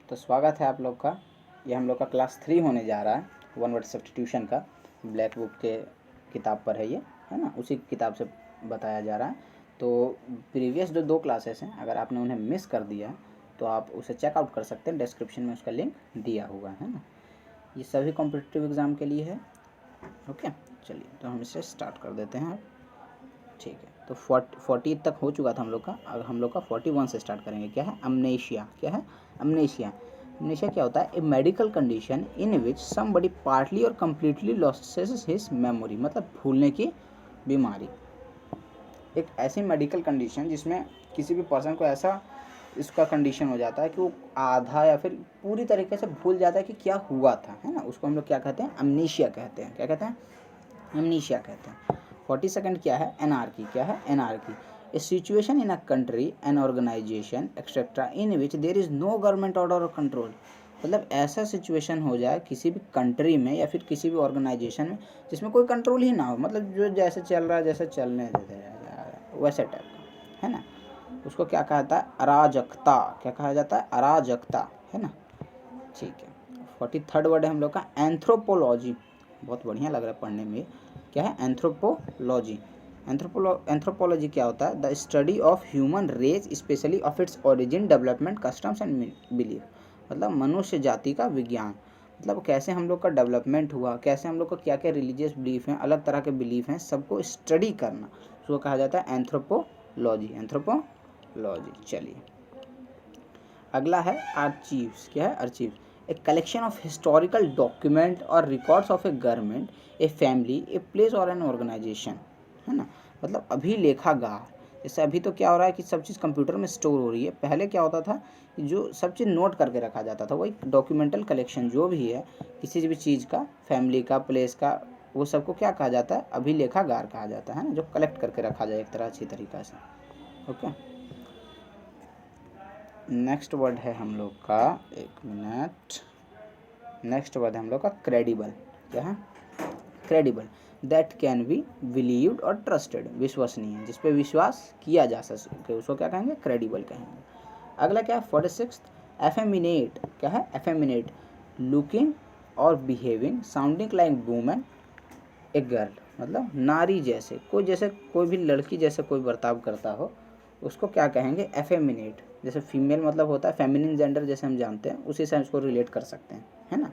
तो स्वागत है आप लोग का। ये हम लोग का क्लास 3 होने जा रहा है, वन वर्ड सब्स्टिट्यूशन का। ब्लैक बुक के किताब पर है ये, है ना, उसी किताब से बताया जा रहा है। तो प्रीवियस जो 2 क्लासेस हैं, अगर आपने उन्हें मिस कर दिया तो आप उसे चेकआउट कर सकते हैं, डिस्क्रिप्शन में उसका लिंक दिया हुआ है ना। ये सभी कॉम्पिटिटिव एग्ज़ाम के लिए है। ओके, चलिए तो हम इसे स्टार्ट कर देते हैं। ठीक है, तो 40 तक हो चुका था हम लोग का। अब हम लोग का 41 से स्टार्ट करेंगे। क्या है? अमनेशिया। क्या है? अमनेशिया। अमनेशिया क्या होता है? A medical condition in which somebody partly or completely loses his memory, मतलब भूलने की बीमारी। एक ऐसी मेडिकल कंडीशन जिसमें किसी भी पर्सन को ऐसा इसका कंडीशन हो जाता है कि वो आधा या फिर पूरी तरीके से भूल जाता है कि क्या हुआ था, है ना। उसको हम लोग क्या कहते हैं? अमनीशिया कहते हैं। क्या कहते हैं? अमनीशिया कहते हैं। 42 क्या है? एनार्की। क्या है? Anarchy. A situation in a country, an organization etcetera in which there is no government order और कंट्रोल। मतलब ऐसा सिचुएशन हो जाए किसी भी कंट्री में या फिर किसी भी ऑर्गेनाइजेशन में जिसमें कोई कंट्रोल ही ना हो, मतलब जो जैसे चल रहा है जैसे चलने देते हैं वैसे टाइप का, है ना। उसको क्या कहता है? अराजकता। क्या कहा जाता है? अराजकता, है ना। ठीक है। 43 वर्ड है हम लोग का एंथ्रोपोलॉजी। बहुत बढ़िया लग रहा है पढ़ने में। क्या है? एंथ्रोपोलॉजी। एंथ्रोपोलॉजी क्या होता है? The study of human race, especially of its origin, development, customs and belief. मतलब मनुष्य जाति का विज्ञान, मतलब कैसे हम लोग का डेवलपमेंट हुआ, कैसे हम लोग का क्या क्या रिलीजियस बिलीफ हैं, अलग तरह के बिलीफ हैं, सबको स्टडी करना, उसको कहा जाता है एंथ्रोपोलॉजी। एंथ्रोपोलॉजी। चलिए अगला है आर्चीव्स। क्या है? Archive. A collection of historical document or records of a government, a family, a place or an organisation, है ना। मतलब अभिलेखागार। जैसे अभी तो क्या हो रहा है कि सब चीज़ कंप्यूटर में स्टोर हो रही है। पहले क्या होता था कि जो सब चीज़ नोट करके रखा जाता था, वही डॉक्यूमेंटल कलेक्शन जो भी है किसी भी चीज़ का, फैमिली का, प्लेस का, वो सबको क्या कहा जाता है? अभिलेखागार कहा जाता है ना, जो कलेक्ट करके रखा जाए एक तरह अच्छी तरीक़ा से। ओके, नेक्स्ट वर्ड है हम लोग का, एक मिनट, नेक्स्ट वर्ड है हम लोग का क्रेडिबल। क्या है? Credible. That can be believed और ट्रस्टेड, विश्वसनीय, जिस पे विश्वास किया जा सके, उसको क्या कहेंगे? क्रेडिबल कहेंगे। अगला क्या है? 46 एफेमिनेट। क्या है? एफेमिनेट। लुकिंग और behaving sounding like woman, a girl, मतलब नारी जैसे कोई भी लड़की जैसे कोई बर्ताव करता हो, उसको क्या कहेंगे? एफेमिनेट। जैसे फीमेल मतलब होता है फेमिनिन जेंडर, जैसे हम जानते हैं, उसी से उसको रिलेट कर सकते हैं, है ना।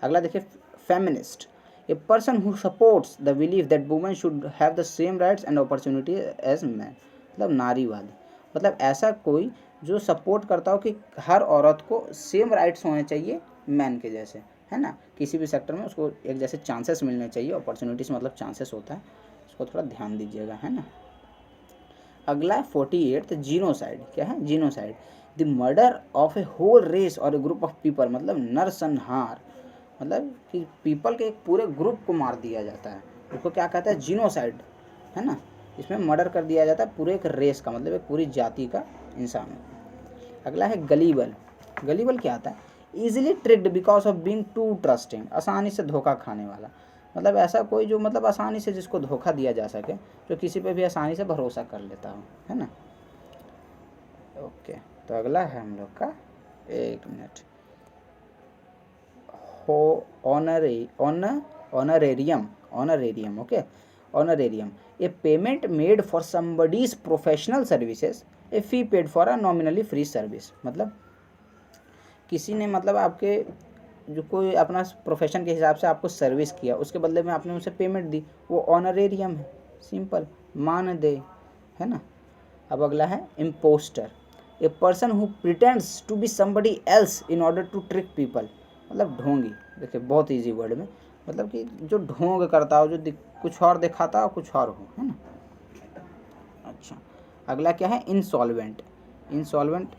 अगला देखिए, feminist. A person who supports the belief that women should have the same rights and opportunity as man, मतलब नारीवादी। मतलब ऐसा कोई जो सपोर्ट करता हो कि हर औरत को सेम राइट्स होने चाहिए मैन के जैसे, है ना। किसी भी सेक्टर में उसको एक जैसे चांसेस मिलने चाहिए। अपॉर्चुनिटीज़ मतलब चांसेस होता है, उसको थोड़ा ध्यान दीजिएगा, है ना। अगला है 48 जीनोसाइड। क्या है? Genocide. The murder of a whole race और ए ग्रुप ऑफ पीपल, मतलब नरसंहार, मतलब कि पीपल के एक पूरे ग्रुप को मार दिया जाता है, उसको क्या कहता है? जीनोसाइड, है ना। इसमें मर्डर कर दिया जाता है पूरे एक रेस का, मतलब एक पूरी जाति का इंसान। अगला है गलीबल। गलीबल क्या आता है? Easily tricked because of being too trusting, आसानी से धोखा खाने वाला, मतलब ऐसा कोई जो मतलब आसानी से जिसको धोखा दिया जा सके, जो किसी पे भी आसानी से भरोसा कर लेता हो, है ना। ओके, तो अगला है हम लोग का, एक minute, honorarium. Honorarium. Okay, honorarium. A payment made for somebody's professional services, A fee paid for a nominally free service, मतलब किसी ने मतलब आपके जो कोई अपना प्रोफेशन के हिसाब से आपको सर्विस किया, उसके बदले में आपने उसे पेमेंट दी, वो ऑनरेरियम है। सिंपल, मानदेय, है ना। अब अगला है imposter. A person who pretends to be somebody else in order to trick people, मतलब ढोंगी। देखिए बहुत इजी वर्ड में, मतलब कि जो ढोंग करता हो, जो कुछ और दिखाता हो कुछ और हो, है ना। अच्छा, अगला क्या है? इंसॉल्वेंट। Insolvent,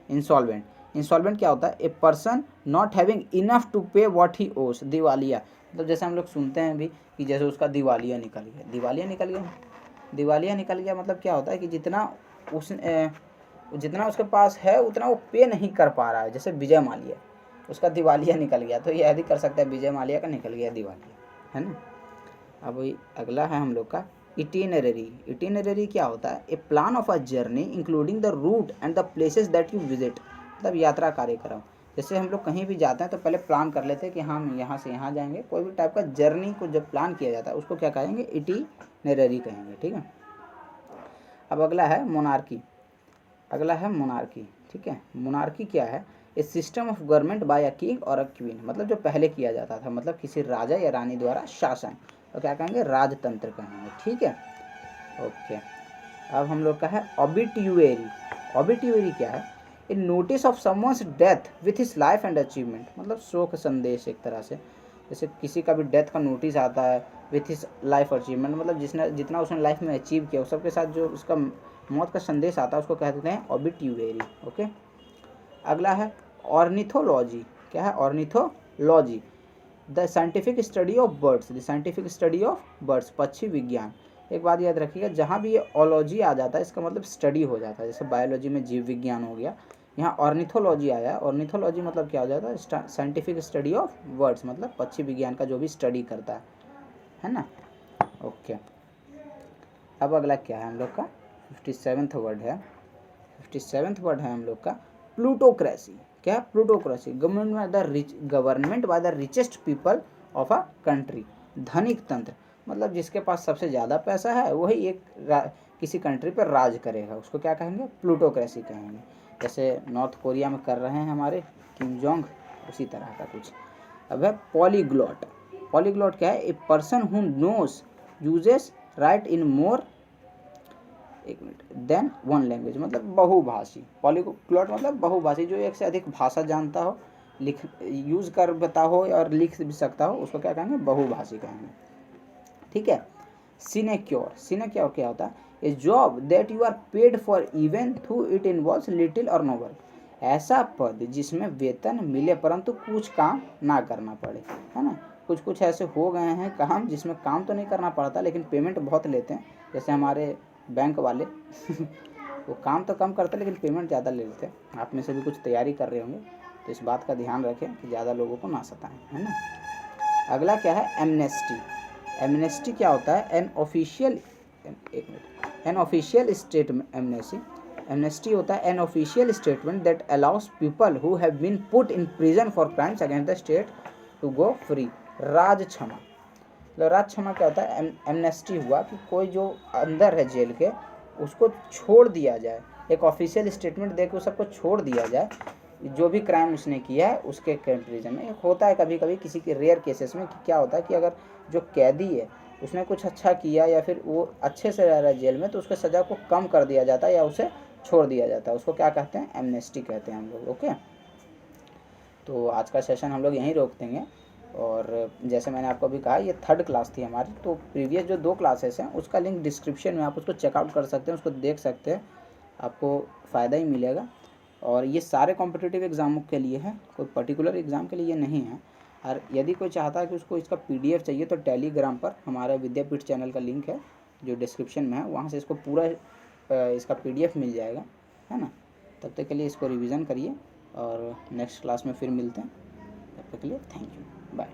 insolvent. इंसॉल्वेंट क्या होता है? A person not having enough to pay what he owes, दिवालिया, मतलब जैसे हम लोग सुनते हैं भी कि जैसे उसका दिवालिया निकल गया। दिवालिया निकल गया, दिवालिया निकल गया मतलब क्या होता है कि जितना उसके पास है उतना वो पे नहीं कर पा रहा है। जैसे विजय माल्या, उसका दिवालिया निकल गया, तो ये ऐसे कर सकता है विजय माल्या का निकल गया दिवालिया, है ना। अब अगला है हम लोग का इटिनररी क्या होता है? A plan of a journey including the route and the places that you visit, मतलब यात्रा कार्यक्रम। जैसे हम लोग कहीं भी जाते हैं तो पहले प्लान कर लेते हैं कि हम यहाँ से यहाँ जाएंगे। कोई भी टाइप का जर्नी को जब प्लान किया जाता है उसको क्या कहेंगे? इटिनररी कहेंगे, ठीक है। अब अगला है मोनार्की। ठीक है। मोनार्की क्या है? A system of government by a king or a queen, मतलब जो पहले किया जाता था, मतलब किसी राजा या रानी द्वारा शासन, तो क्या कहेंगे? राजतंत्र कहेंगे, ठीक है। ओके, अब हम लोग का है ऑबिट्यूरी क्या है? A notice of someone's death with his life and achievement, मतलब शोक संदेश एक तरह से। जैसे किसी का भी डेथ का नोटिस आता है विथ हिज लाइफ अचीवमेंट, मतलब जिसने जितना उसने लाइफ में अचीव किया उस सबके साथ जो उसका मौत का संदेश आता है उसको कह देते हैं ऑबिट्यूरी। ओके, अगला है ऑर्निथोलॉजी। क्या है? Ornithology, the scientific study of birds, पक्षी विज्ञान। एक बात याद रखिएगा, जहाँ भी ये ओलॉजी आ जाता है इसका मतलब स्टडी हो जाता है। जैसे बायोलॉजी में जीव विज्ञान हो गया, यहाँ ऑर्निथोलॉजी आया है। ऑर्निथोलॉजी मतलब क्या हो जाता है? साइंटिफिक स्टडी ऑफ बर्ड्स, मतलब पक्षी विज्ञान का जो भी स्टडी करता है ना। ओके, अब अगला क्या है हम लोग का? 57वां वर्ड है हम लोग का प्लूटोक्रेसी। क्या है? Plutocracy, government by the richest people of a country, धनिक तंत्र, मतलब जिसके पास सबसे ज़्यादा पैसा है वही एक किसी कंट्री पर राज करेगा, उसको क्या कहेंगे? प्लूटोक्रेसी कहेंगे। जैसे नॉर्थ कोरिया में कर रहे हैं हमारे किम जोंग, उसी तरह का कुछ। अब है पॉलीग्लॉट क्या है? A person who knows uses right in more than one language, मतलब बहुभाषी। पॉलीग्लॉट मतलब बहुभाषी, जो एक से अधिक भाषा जानता हो, लिख यूज़ कर बता हो और लिख भी सकता हो, उसको क्या कहेंगे? बहुभाषी कहेंगे, ठीक है। सिनेक्योर क्या होता है? A job that you are paid for even though it involves little और नो वर्क, ऐसा पद जिसमें वेतन मिले परंतु कुछ काम ना करना पड़े, है ना। कुछ ऐसे हो गए हैं काम जिसमें काम तो नहीं करना पड़ता लेकिन पेमेंट बहुत लेते हैं, जैसे हमारे बैंक वाले वो काम तो कम करते हैं लेकिन पेमेंट ज़्यादा ले लेते हैं। आप में से भी कुछ तैयारी कर रहे होंगे तो इस बात का ध्यान रखें कि ज़्यादा लोगों को ना सताएं, है ना। अगला क्या है? एमनेस्टी क्या होता है? An official statement. एमनेस्टी होता है an official statement that allows people who have been put in prison for crimes against the state to go free. राज क्षमा क्या होता है? एमनेस्टी हुआ कि कोई जो अंदर है जेल के उसको छोड़ दिया जाए, एक ऑफिशियल स्टेटमेंट दे के उस सबको छोड़ दिया जाए, जो भी क्राइम उसने किया है उसके कंपेरिजन में। होता है कभी कभी किसी के रेयर केसेस में कि क्या होता है कि अगर जो कैदी है उसने कुछ अच्छा किया या फिर वो अच्छे से रह रहा है जेल में तो उसके सज़ा को कम कर दिया जाता है या उसे छोड़ दिया जाता है, उसको क्या कहते हैं? एमनेस्टी कहते हैं हम लोग। ओके, तो आज का सेशन हम लोग यहीं रोक देंगे। और जैसे मैंने आपको अभी कहा ये 3rd क्लास थी हमारी, तो प्रीवियस जो 2 क्लासेस हैं उसका लिंक डिस्क्रिप्शन में, आप उसको चेकआउट कर सकते हैं, उसको देख सकते हैं, आपको फ़ायदा ही मिलेगा। और ये सारे कॉम्पिटिटिव एग्ज़ामों के लिए है, कोई पर्टिकुलर एग्ज़ाम के लिए नहीं है। और यदि कोई चाहता है कि उसको इसका PDF चाहिए तो टेलीग्राम पर हमारा विद्यापीठ चैनल का लिंक है जो डिस्क्रिप्शन में है, वहाँ से इसको पूरा इसका PDF मिल जाएगा, है ना। तब तक के लिए इसको रिवीजन करिए और नेक्स्ट क्लास में फिर मिलते हैं। तब तक के लिए थैंक यू, बाय।